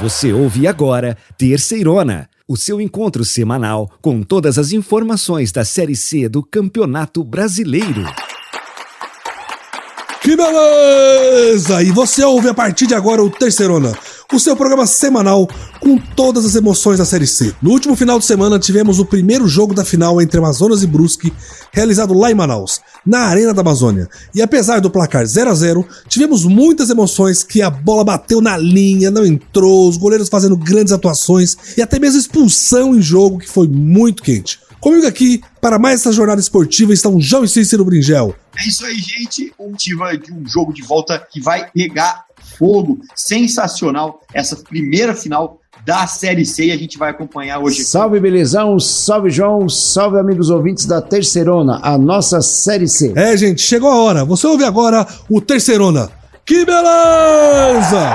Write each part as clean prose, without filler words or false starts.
Você ouve agora Terceirona, o seu encontro semanal com todas as informações da Série C do Campeonato Brasileiro. Que beleza! E você ouve a partir de agora o Terceirona, o seu programa semanal com todas as emoções da Série C. No último final de semana tivemos o primeiro jogo da final entre Amazonas e Brusque, realizado lá em Manaus, na Arena da Amazônia. E apesar do placar 0-0, tivemos muitas emoções, que a bola bateu na linha, não entrou, os goleiros fazendo grandes atuações e até mesmo expulsão em jogo que foi muito quente. Comigo aqui, para mais essa jornada esportiva, estão João e Cícero Bringel. É isso aí, gente. De um jogo de volta que vai pegar fogo. Sensacional essa primeira final da Série C e a gente vai acompanhar hoje. Salve, belezão. Salve, João. Salve, amigos ouvintes da Terceirona, a nossa Série C. É, gente, chegou a hora. Você ouve agora o Terceirona. Que beleza!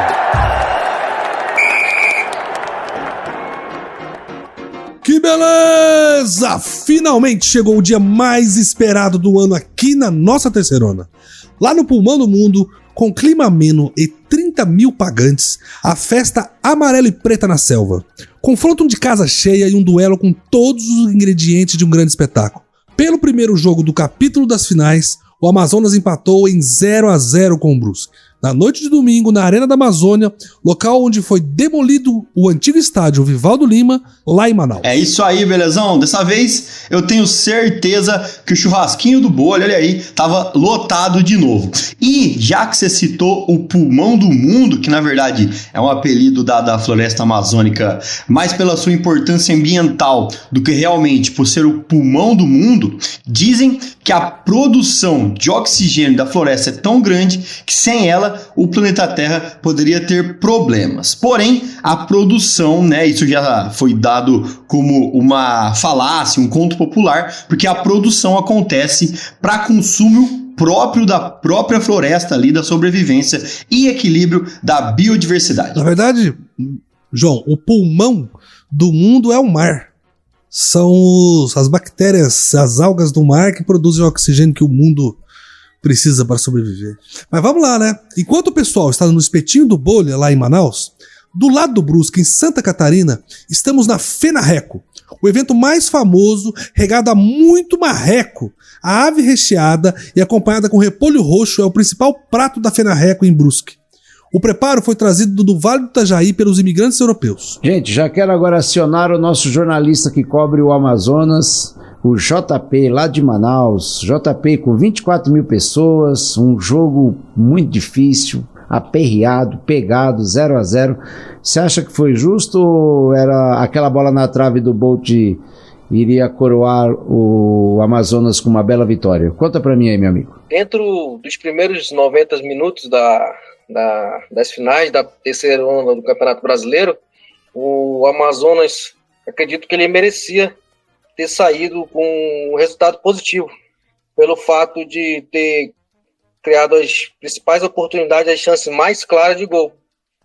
Que beleza! Finalmente chegou o dia mais esperado do ano aqui na nossa Terceirona. Lá no Pulmão do Mundo, com clima ameno e 30 mil pagantes, a festa amarela e preta na selva. Confronto de casa cheia e um duelo com todos os ingredientes de um grande espetáculo. Pelo primeiro jogo do capítulo das finais, o Amazonas empatou em 0-0 com o Brusque. Na noite de domingo, na Arena da Amazônia, local onde foi demolido o antigo estádio Vivaldo Lima, lá em Manaus. É isso aí, belezão. Dessa vez eu tenho certeza que o churrasquinho do Bolha, olha aí, tava lotado de novo. E já que você citou o Pulmão do Mundo, que na verdade é um apelido da floresta amazônica, mais pela sua importância ambiental do que realmente por ser o pulmão do mundo, dizem que a produção de oxigênio da floresta é tão grande que sem ela o planeta Terra poderia ter problemas. Porém, a produção, isso já foi dado como uma falácia, um conto popular, porque a produção acontece para consumo próprio da própria floresta ali, da sobrevivência e equilíbrio da biodiversidade. Na verdade, João, o pulmão do mundo é o mar. São as bactérias, as algas do mar que produzem o oxigênio que o mundo precisa para sobreviver. Mas vamos lá, né? Enquanto o pessoal está no espetinho do Bolha, lá em Manaus, do lado do Brusque, em Santa Catarina, estamos na Fenarreco, o evento mais famoso, regado a muito marreco. A ave recheada e acompanhada com repolho roxo é o principal prato da Fenarreco em Brusque. O preparo foi trazido do Vale do Itajaí pelos imigrantes europeus. Gente, já quero agora acionar o nosso jornalista que cobre o Amazonas, o JP lá de Manaus. JP com 24 mil pessoas, um jogo muito difícil, aperreado, pegado, 0-0. Você acha que foi justo ou era aquela bola na trave do Bolt iria coroar o Amazonas com uma bela vitória? Conta pra mim aí, meu amigo. Dentro dos primeiros 90 minutos das finais da terceira onda do Campeonato Brasileiro, o Amazonas, acredito que ele merecia ter saído com um resultado positivo, pelo fato de ter criado as principais oportunidades, as chances mais claras de gol.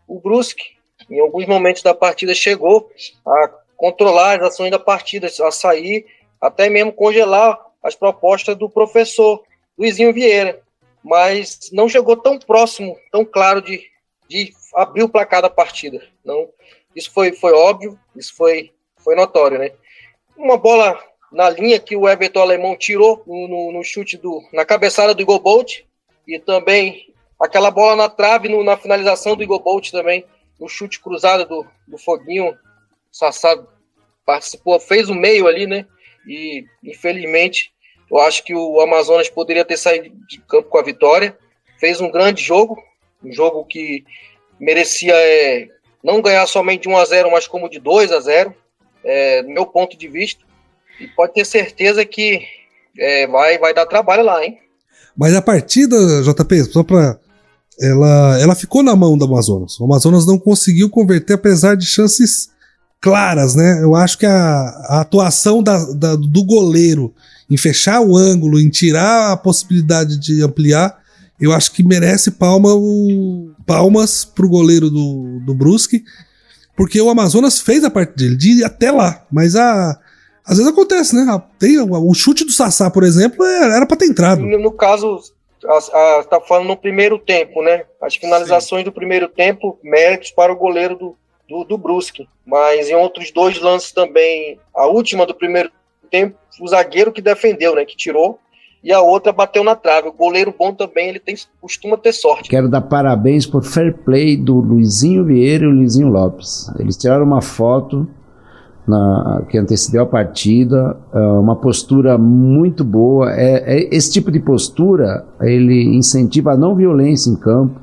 O Brusque, em alguns momentos da partida, chegou a controlar as ações da partida, a sair, até mesmo congelar as propostas do professor Luizinho Vieira, mas não chegou tão próximo, tão claro de abrir o placar da partida. Não, isso foi óbvio, isso foi notório, né? Uma bola na linha que o Everton Alemão tirou no chute na cabeçada do Igor Bolt, e também aquela bola na trave na finalização do Igor Bolt também, no chute cruzado do Foguinho. O Sassá participou, fez o meio ali, né? E infelizmente eu acho que o Amazonas poderia ter saído de campo com a vitória. Fez um grande jogo, um jogo que merecia não ganhar somente de 1-0, mas como de 2-0, do meu ponto de vista. E pode ter certeza que vai dar trabalho lá, hein? Mas a partida, JP, só pra... Ela ficou na mão do Amazonas. O Amazonas não conseguiu converter, apesar de chances claras, né? Eu acho que a atuação do goleiro em fechar o ângulo, em tirar a possibilidade de ampliar, eu acho que merece palmas pro goleiro do Brusque, porque o Amazonas fez a parte dele, de ir até lá, mas às vezes acontece, né? O chute do Sassá, por exemplo, era pra ter entrado. No caso, tá falando no primeiro tempo, né? As finalizações do primeiro tempo, méritos para o goleiro do Brusque. Mas em outros 2 lances também, a última do primeiro tempo, o zagueiro que defendeu, né, que tirou, e a outra bateu na trave. O goleiro bom também, ele costuma ter sorte. Quero dar parabéns por fair play do Luizinho Vieira e o Luizinho Lopes. Eles tiraram uma foto que antecedeu a partida, uma postura muito boa. Esse tipo de postura, ele incentiva a não violência em campo,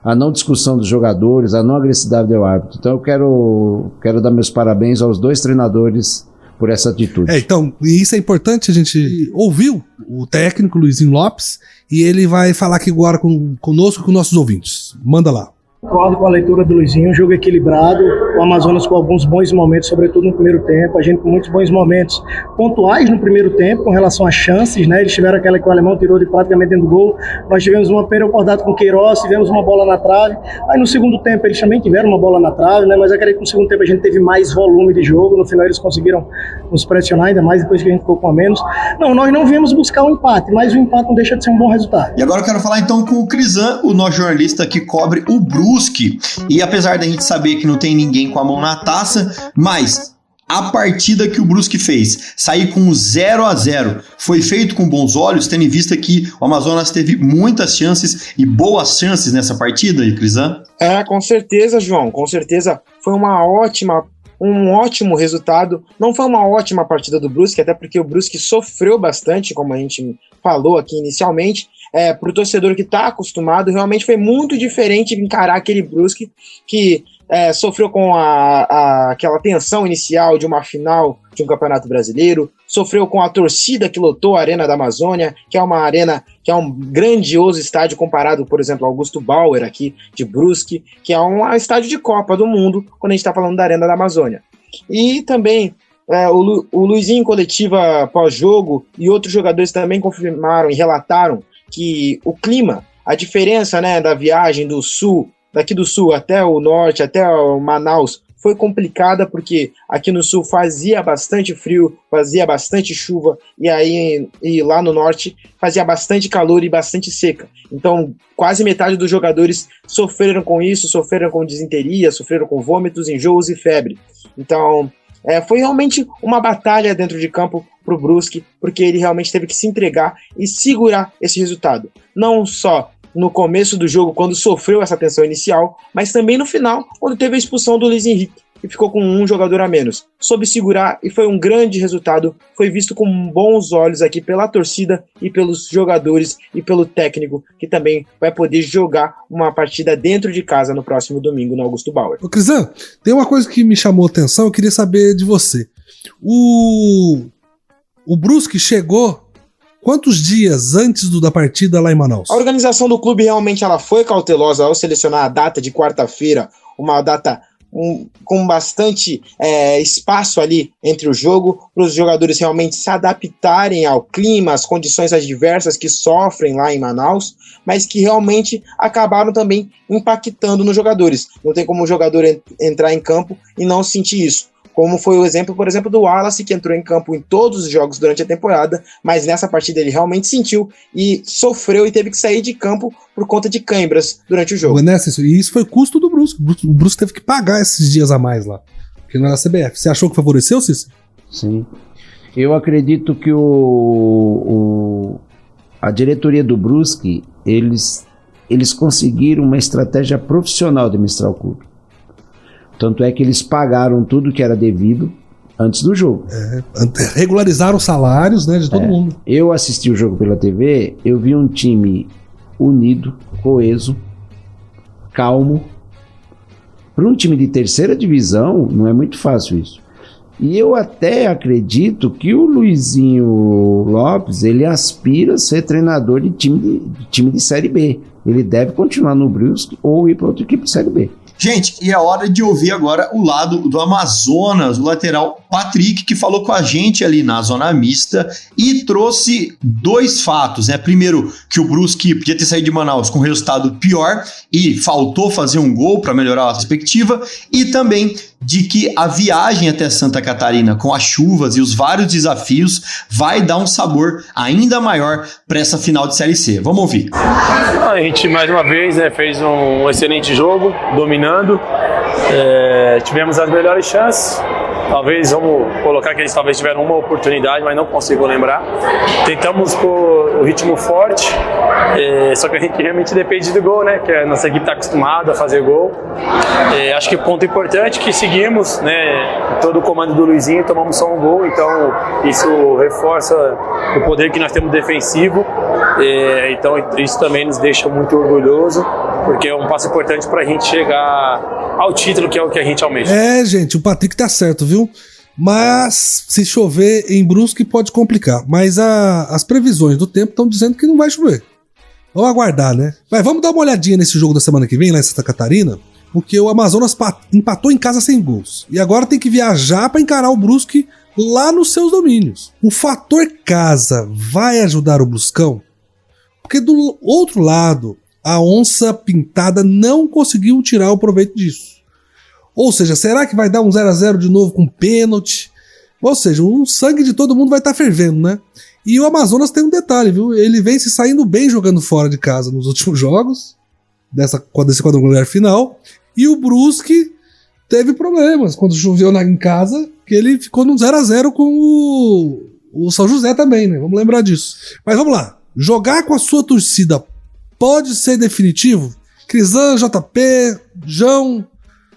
a não discussão dos jogadores, a não agressividade ao árbitro. Então eu quero dar meus parabéns aos 2 treinadores por essa atitude. Então, e isso é importante, a gente ouviu o técnico Luizinho Lopes e ele vai falar aqui agora conosco, com nossos ouvintes. Manda lá. Concordo com a leitura do Luizinho, um jogo equilibrado, o Amazonas com alguns bons momentos, sobretudo no primeiro tempo, a gente com muitos bons momentos pontuais no primeiro tempo, com relação às chances, né? Eles tiveram aquela que o alemão tirou de praticamente dentro do gol, nós tivemos uma primeira oportunidade com o Queiroz, tivemos uma bola na trave, aí no segundo tempo eles também tiveram uma bola na trave, né? Mas eu acredito que no segundo tempo a gente teve mais volume de jogo, no final eles conseguiram nos pressionar, ainda mais depois que a gente ficou com a menos. Não, nós não viemos buscar um empate, mas o empate não deixa de ser um bom resultado. E agora eu quero falar então com o Crisan, o nosso jornalista que cobre o Brusque. E apesar da gente saber que não tem ninguém com a mão na taça, mas a partida que o Brusque fez, sair com 0-0, foi feito com bons olhos, tendo em vista que o Amazonas teve muitas chances e boas chances nessa partida, Crisan? Com certeza, João, com certeza foi um ótimo resultado. Não foi uma ótima partida do Brusque, até porque o Brusque sofreu bastante, como a gente falou aqui inicialmente. Para o torcedor que está acostumado, realmente foi muito diferente encarar aquele Brusque que sofreu com aquela tensão inicial de uma final de um Campeonato Brasileiro, sofreu com a torcida que lotou a Arena da Amazônia, que é uma arena, que é um grandioso estádio comparado, por exemplo, ao Augusto Bauer aqui de Brusque, que é um estádio de Copa do Mundo, quando a gente está falando da Arena da Amazônia. E também o Luizinho em coletiva pós-jogo e outros jogadores também confirmaram e relataram que o clima, a diferença, né, da viagem do sul, daqui do sul até o norte, até o Manaus, foi complicada porque aqui no sul fazia bastante frio, fazia bastante chuva, e lá no norte fazia bastante calor e bastante seca. Então, quase metade dos jogadores sofreram com isso, sofreram com disenteria, sofreram com vômitos, enjoos e febre. Então, foi realmente uma batalha dentro de campo para o Brusque, porque ele realmente teve que se entregar e segurar esse resultado. Não só no começo do jogo, quando sofreu essa tensão inicial, mas também no final, quando teve a expulsão do Luiz Henrique, e ficou com um jogador a menos. Soube segurar e foi um grande resultado, foi visto com bons olhos aqui pela torcida e pelos jogadores e pelo técnico, que também vai poder jogar uma partida dentro de casa no próximo domingo no Augusto Bauer. Ô Crisan, tem uma coisa que me chamou a atenção, eu queria saber de você. O Brusque chegou quantos dias antes da partida lá em Manaus? A organização do clube realmente ela foi cautelosa ao selecionar a data de quarta-feira, uma data com bastante espaço ali entre o jogo, para os jogadores realmente se adaptarem ao clima, às condições adversas que sofrem lá em Manaus, mas que realmente acabaram também impactando nos jogadores. Não tem como o jogador entrar em campo e não sentir isso. Como foi o exemplo, por exemplo, do Wallace, que entrou em campo em todos os jogos durante a temporada, mas nessa partida ele realmente sentiu e sofreu e teve que sair de campo por conta de câimbras durante o jogo. E isso foi custo do Brusque. O Brusque teve que pagar esses dias a mais lá, porque não era a CBF. Você achou que favoreceu, Cícero? Sim. Eu acredito que a diretoria do Brusque, eles conseguiram uma estratégia profissional de administrar o clube. Tanto é que eles pagaram tudo que era devido antes do jogo. Regularizaram os salários, né, de todo mundo. Eu assisti o jogo pela TV, eu vi um time unido, coeso, calmo. Para um time de terceira divisão, não é muito fácil isso. E eu até acredito que o Luizinho Lopes, ele aspira a ser treinador de time de Série B. Ele deve continuar no Brusque ou ir para outra equipe de Série B. Gente, e é hora de ouvir agora o lado do Amazonas, o lateral Patrick, que falou com a gente ali na zona mista e trouxe dois fatos, né? Primeiro, que o Brusque podia ter saído de Manaus com um resultado pior e faltou fazer um gol para melhorar a perspectiva, e também de que a viagem até Santa Catarina, com as chuvas e os vários desafios, vai dar um sabor ainda maior para essa final de Série C. Vamos ouvir. A gente, mais uma vez, fez um excelente jogo, dominando. Tivemos as melhores chances. Talvez, vamos colocar que eles talvez tiveram uma oportunidade, mas não consigo lembrar. Tentamos pôr o ritmo forte, só que a gente realmente depende do gol, né? Que a nossa equipe está acostumada a fazer gol. Acho que o ponto importante é que seguimos, né? Todo o comando do Luizinho, tomamos só um gol, então isso reforça o poder que nós temos defensivo. Então isso também nos deixa muito orgulhoso, porque é um passo importante para a gente chegar ao título, que é o que a gente almeja. Gente, o Patrick tá certo, viu? Mas se chover em Brusque pode complicar. Mas as previsões do tempo estão dizendo que não vai chover. Vamos aguardar, né? Mas vamos dar uma olhadinha nesse jogo da semana que vem, lá em Santa Catarina, porque o Amazonas empatou em casa sem gols. E agora tem que viajar para encarar o Brusque lá nos seus domínios. O fator casa vai ajudar o Bruscão? Porque do outro lado, a onça pintada não conseguiu tirar o proveito disso. Ou seja, será que vai dar um 0-0 de novo com pênalti? Ou seja, o sangue de todo mundo vai estar fervendo, né? E o Amazonas tem um detalhe, viu? Ele vem se saindo bem jogando fora de casa nos últimos jogos, desse quadrangular final. E o Brusque teve problemas quando choveu em casa, que ele ficou num 0-0 com o São José também, né? Vamos lembrar disso. Mas vamos lá. Jogar com a sua torcida pode ser definitivo? Crisan, JP, João,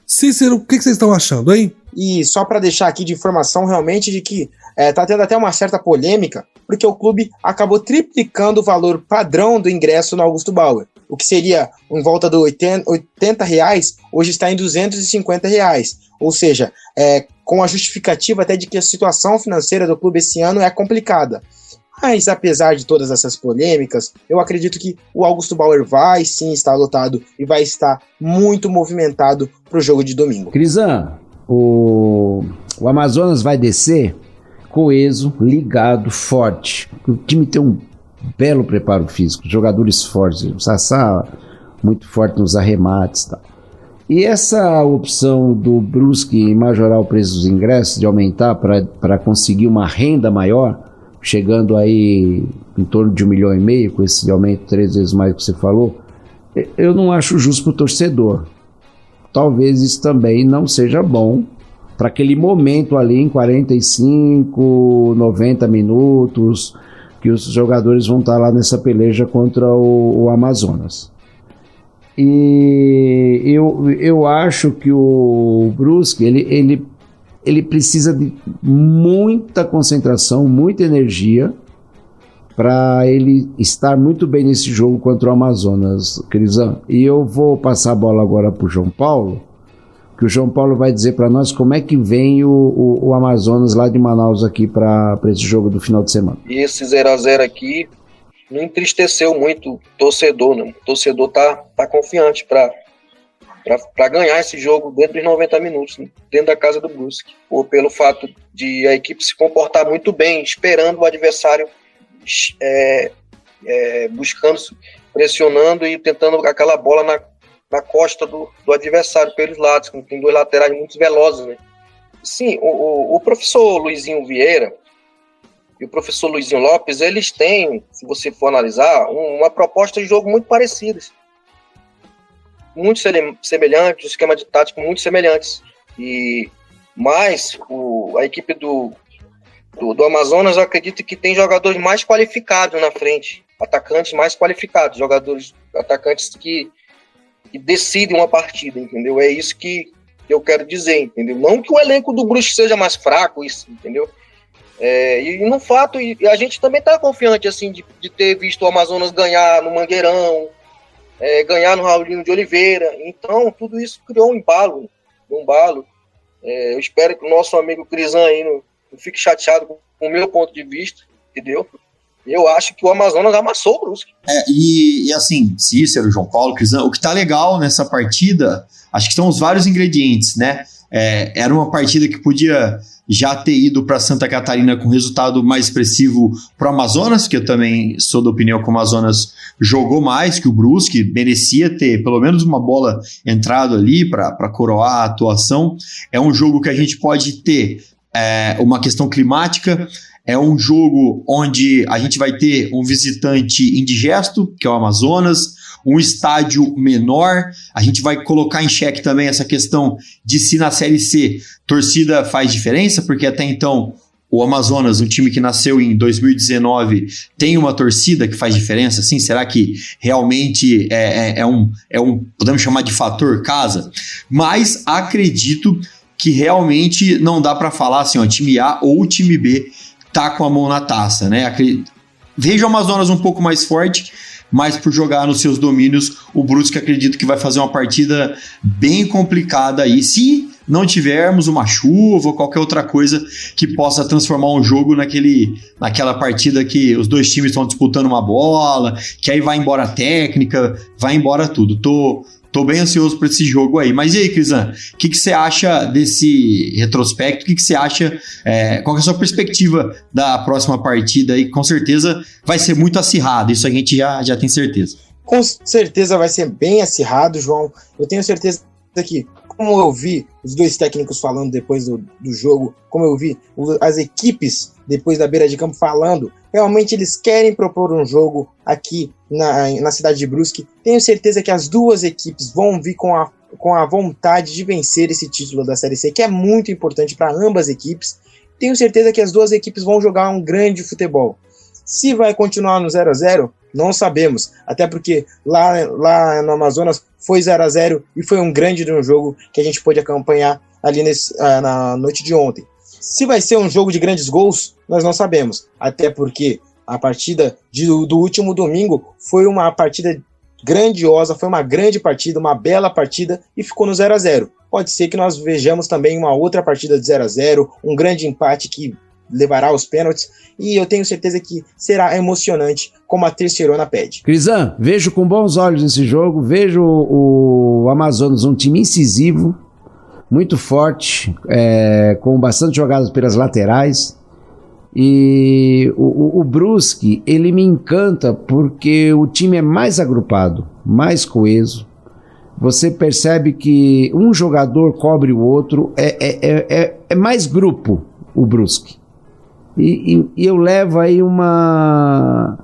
Cícero, o que vocês estão achando, hein? E só para deixar aqui de informação realmente de que tá tendo até uma certa polêmica, porque o clube acabou triplicando o valor padrão do ingresso no Augusto Bauer. O que seria em volta de R$80, hoje está em R$250. Ou seja, com a justificativa até de que a situação financeira do clube esse ano é complicada. Mas apesar de todas essas polêmicas, eu acredito que o Augusto Bauer vai sim estar lotado e vai estar muito movimentado para o jogo de domingo. Crisan, o Amazonas vai descer coeso, ligado, forte. O time tem um belo preparo físico, jogadores fortes, o Sassá muito forte nos arremates e tal. E essa opção do Brusque majorar o preço dos ingressos, de aumentar para conseguir uma renda maior, chegando aí em torno de 1,5 milhão, com esse aumento 3 vezes mais que você falou, eu não acho justo para o torcedor. Talvez isso também não seja bom para aquele momento ali em 45, 90 minutos, que os jogadores vão estar lá nessa peleja contra o Amazonas. E eu acho que o Brusque, ele precisa de muita concentração, muita energia para ele estar muito bem nesse jogo contra o Amazonas, Crisan. E eu vou passar a bola agora para o João Paulo, que o João Paulo vai dizer para nós como é que vem o Amazonas lá de Manaus aqui para esse jogo do final de semana. E esse 0-0 aqui não entristeceu muito o torcedor, né? O torcedor tá confiante para ganhar esse jogo dentro dos 90 minutos, né? Dentro da casa do Brusque, ou pelo fato de a equipe se comportar muito bem, esperando o adversário, buscando, pressionando e tentando aquela bola na costa do adversário pelos lados, que tem dois laterais muito velozes, né? Sim, o professor Luizinho Vieira e o professor Luizinho Lopes, eles têm, se você for analisar, uma proposta de jogo muito parecida, muito semelhante, um esquema de tática muito semelhantes. Mas a equipe do Amazonas, eu acredito que tem jogadores mais qualificados na frente, atacantes mais qualificados, atacantes que decidem uma partida, entendeu? É isso que eu quero dizer, entendeu? Não que o elenco do Brusque seja mais fraco, isso, entendeu? E no fato, e a gente também tá confiante, assim, de ter visto o Amazonas ganhar no Mangueirão, ganhar no Raulinho de Oliveira. Então, tudo isso criou um embalo. Eu espero que o nosso amigo Crisan aí não fique chateado com o meu ponto de vista, entendeu? Eu acho que o Amazonas amassou o Brusque. E assim, Cícero, João Paulo, Crisan, o que tá legal nessa partida, acho que são os vários ingredientes, né? Era uma partida que podia já ter ido para Santa Catarina com resultado mais expressivo para o Amazonas, que eu também sou da opinião que o Amazonas jogou mais que o Brusque, merecia ter pelo menos uma bola entrado ali para coroar a atuação. É um jogo que a gente pode ter uma questão climática, é um jogo onde a gente vai ter um visitante indigesto, que é o Amazonas, um estádio menor. A gente vai colocar em xeque também essa questão de se na Série C torcida faz diferença, porque até então o Amazonas, um time que nasceu em 2019, tem uma torcida que faz diferença, assim? Será que realmente é um, podemos chamar de fator casa? Mas acredito que realmente não dá para falar assim, ó, time A ou time B tá com a mão na taça, né? Vejo o Amazonas um pouco mais forte, mas por jogar nos seus domínios, o Brusque acredito que vai fazer uma partida bem complicada aí, se não tivermos uma chuva ou qualquer outra coisa que possa transformar um jogo naquela partida que os dois times estão disputando uma bola, que aí vai embora a técnica, vai embora tudo. Tô bem ansioso por esse jogo aí. Mas e aí, Crisan, o que você acha desse retrospecto? O que você acha, qual que é a sua perspectiva da próxima partida aí? Com certeza vai ser muito acirrado, isso a gente já tem certeza. Com certeza vai ser bem acirrado, João. Eu tenho certeza que, como eu vi os dois técnicos falando depois do jogo, como eu vi as equipes depois da beira de campo falando, realmente eles querem propor um jogo aqui na cidade de Brusque. Tenho certeza que as duas equipes vão vir com a vontade de vencer esse título da Série C, que é muito importante para ambas equipes. Tenho certeza que as duas equipes vão jogar um grande futebol. Se vai continuar no 0-0, não sabemos, até porque lá no Amazonas foi 0-0 e foi um grande jogo que a gente pôde acompanhar ali na noite de ontem. Se vai ser um jogo de grandes gols, nós não sabemos, até porque a partida do último domingo foi uma partida grandiosa, foi uma grande partida, uma bela partida e ficou no 0-0. Pode ser que nós vejamos também uma outra partida de 0-0, um grande empate que levará aos pênaltis, e eu tenho certeza que será emocionante, como a Terceirona pede. Crisan, vejo com bons olhos esse jogo, vejo o Amazonas um time incisivo, muito forte, com bastante jogadas pelas laterais, e o Brusque, ele me encanta porque o time é mais agrupado, mais coeso. Você percebe que um jogador cobre o outro, é mais grupo o Brusque. E eu levo aí uma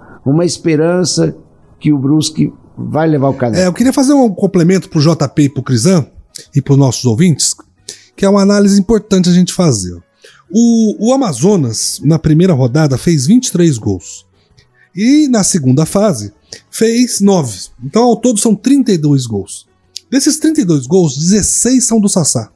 esperança que o Brusque vai levar o caminho. Eu queria fazer um complemento pro JP e pro Crisan e pros nossos ouvintes, que é uma análise importante a gente fazer. O Amazonas, na primeira rodada, fez 23 gols. E na segunda fase, fez 9. Então, ao todo, são 32 gols. Desses 32 gols, 16 são do Sassá.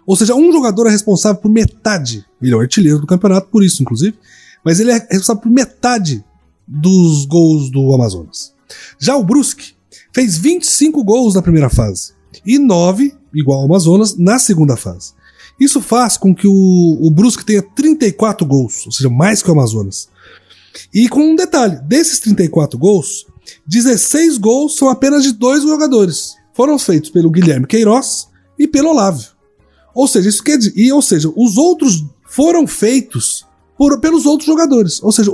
Ou seja, um jogador é responsável por metade. Ele é o artilheiro do campeonato, por isso, inclusive. Mas ele é responsável por metade dos gols do Amazonas. Já o Brusque fez 25 gols na primeira fase. E 9, igual ao Amazonas, na segunda fase. Isso faz com que o Brusque tenha 34 gols. Ou seja, mais que o Amazonas. E com um detalhe. Desses 34 gols, 16 gols são apenas de 2 jogadores. Foram feitos pelo Guilherme Queiroz e pelo Olávio. Ou seja, isso quer dizer, os outros foram feitos pelos outros jogadores. Ou seja,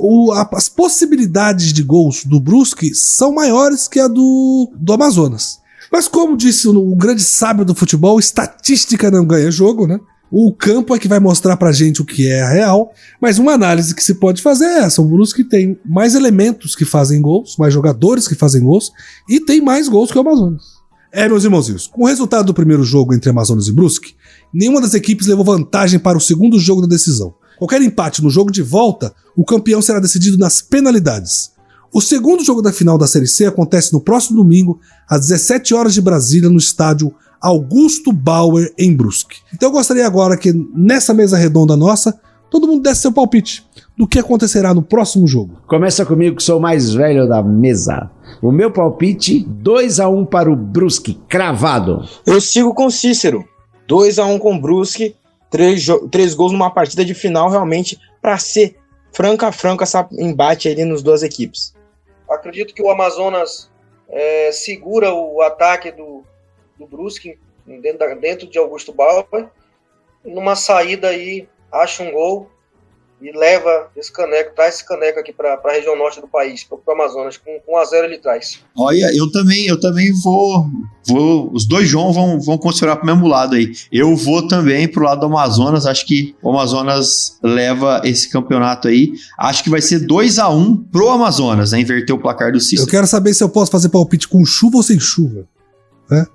as possibilidades de gols do Brusque são maiores que a do Amazonas. Mas como disse o grande sábio do futebol, estatística não ganha jogo, né? O campo é que vai mostrar pra gente o que é a real. Mas uma análise que se pode fazer é essa. O Brusque tem mais elementos que fazem gols, mais jogadores que fazem gols, e tem mais gols que o Amazonas. Meus irmãozinhos, com o resultado do primeiro jogo entre Amazonas e Brusque, nenhuma das equipes levou vantagem para o segundo jogo da decisão. Qualquer empate no jogo de volta, o campeão será decidido nas penalidades. O segundo jogo da final da Série C acontece no próximo domingo, às 17 horas de Brasília, no estádio Augusto Bauer, em Brusque. Então eu gostaria agora que, nessa mesa redonda nossa, todo mundo desse seu palpite do que acontecerá no próximo jogo. Começa comigo, que sou o mais velho da mesa. O meu palpite, 2-1 para o Brusque, cravado. Eu sigo com Cícero. 2-1 com o Brusque, 3 gols numa partida de final, realmente, para ser franco a franco esse embate ali nas duas equipes. Acredito que o Amazonas segura o ataque do Brusque dentro de Augusto Bauer. Numa saída aí, acha um gol e leva esse caneco, traz esse caneco aqui para a região norte do país, para o Amazonas, com 1-0 ele traz. Olha, eu também vou os dois João vão considerar pro mesmo lado aí. Eu vou também pro lado do Amazonas, acho que o Amazonas leva esse campeonato aí. Acho que vai ser 2-1 pro Amazonas, né? Inverter o placar do Cícero. Eu quero saber se eu posso fazer palpite com chuva ou sem chuva, né?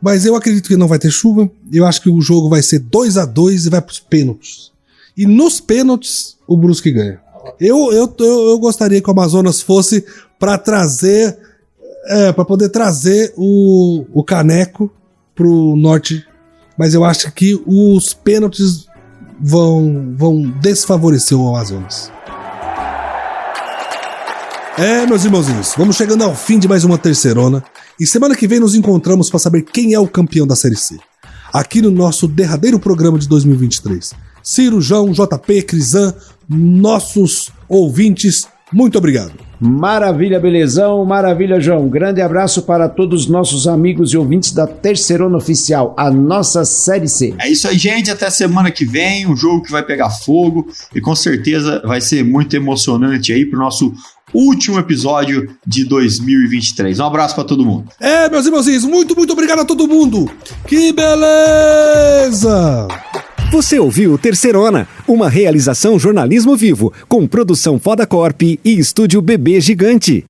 Mas eu acredito que não vai ter chuva. Eu acho que o jogo vai ser 2-2 e vai pros pênaltis. E nos pênaltis, o Brusque ganha. Eu gostaria que o Amazonas fosse para trazer, para poder trazer o caneco pro norte. Mas eu acho que os pênaltis vão desfavorecer o Amazonas. Meus irmãozinhos, vamos chegando ao fim de mais uma terceirona. E semana que vem nos encontramos para saber quem é o campeão da Série C. Aqui no nosso derradeiro programa de 2023. Ciro, João, JP, Crisan, nossos ouvintes, muito obrigado. Maravilha, Belezão, maravilha, João. Grande abraço para todos os nossos amigos e ouvintes da Terceirona Oficial, a nossa Série C. É isso aí, gente. Até semana que vem, um jogo que vai pegar fogo e com certeza vai ser muito emocionante aí pro nosso último episódio de 2023. Um abraço para todo mundo. Meus irmãozinhos, muito obrigado a todo mundo. Que beleza! Você ouviu Terceirona, uma realização jornalismo vivo, com produção Foda Corp e estúdio Bebê Gigante.